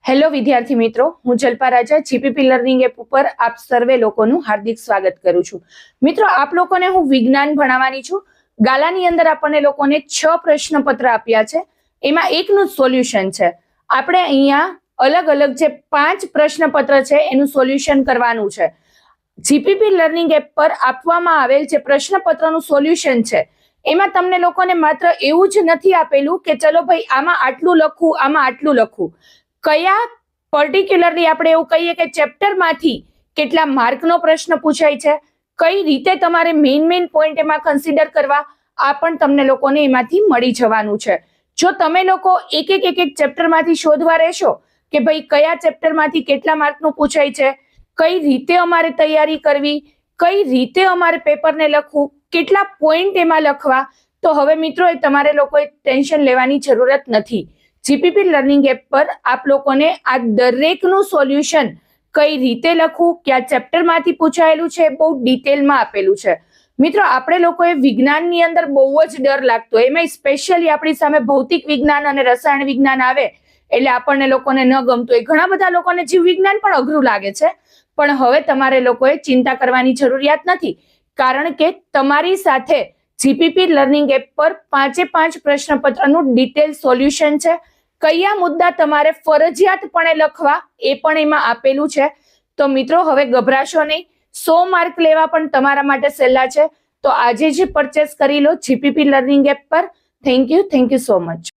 Hello વિદ્યાર્થી મિત્રો, હું જલ્પા રાજા જીપીપી લર્નિંગ એપ ઉપર આપ સર્વે લોકોનું હાર્દિક સ્વાગત કરું છું. મિત્રો, આપ લોકોને હું વિજ્ઞાન ભણાવવાની છું. ગાલાની અંદર આપણને લોકોને 6 પ્રશ્નપત્ર આપ્યા છે, એમાં એકનું સોલ્યુશન છે. આપણે અહીંયા અલગ અલગ જે 5 પ્રશ્નપત્ર છે એનું સોલ્યુશન કરવાનું છે. જીપીપી લર્નિંગ એપ પર આપવામાં આવેલ જે પ્રશ્નપત્રનું સોલ્યુશન છે એમાં તમને લોકોને માત્ર એવું જ નથી આપેલું કે ચલો ભાઈ આમાં આટલું લખવું, આમાં આટલું લખવું. કયા પર્ટિક્યુલરલી આપણે એવું કહીએ કે ચેપ્ટરમાંથી કેટલા માર્કનો પ્રશ્ન પૂછાય છે, કઈ રીતે તમારે મેઇન પોઈન્ટ એમાં કન્સિડર કરવા, આ પણ તમને લોકોને એમાંથી મળી જવાનું છે. જો તમે લોકો એક એક ચેપ્ટરમાંથી શોધવા રહેશો કે ભાઈ કયા ચેપ્ટરમાંથી કેટલા માર્કનું પૂછાય છે, કઈ રીતે અમારે તૈયારી કરવી, કઈ રીતે અમારે પેપરને લખવું, કેટલા પોઈન્ટ એમાં લખવા, તો હવે મિત્રો એ તમારે લોકોએ ટેન્શન લેવાની જરૂરત નથી. જીપીપી લર્નિંગ એપ પર આપ લોકોને આ દરેકનું સોલ્યુશન કઈ રીતે લખવું, કયા ચેપ્ટરમાંથી પૂછાયેલું છે, બહુ ડિટેલમાં આપેલું છે. મિત્રો, આપણે લોકોએ વિજ્ઞાનની અંદર બહુ જ ડર લાગતો, એમાં સ્પેશિયલી આપણી સામે ભૌતિક વિજ્ઞાન અને રસાયણ વિજ્ઞાન આવે એટલે આપણને લોકોને ન ગમતું હોય. ઘણા બધા લોકોને જીવ વિજ્ઞાન પણ અઘરું લાગે છે, પણ હવે તમારે લોકોએ ચિંતા કરવાની જરૂરિયાત નથી, કારણ કે તમારી સાથે જીપીપી લર્નિંગ એપ પર 5 પ્રશ્નપત્રનું ડિટેલ સોલ્યુશન છે. કયા મુદ્દા તમારે ફરજિયાતપણે લખવા એ પણ એમાં આપેલું છે. તો મિત્રો, હવે ગભરાશો નહીં, 100 માર્ક લેવા પણ તમારા માટે સહેલા છે. તો આજે જ પરચેસ કરી લો જીપીપી લર્નિંગ એપ પર. Thank you so much.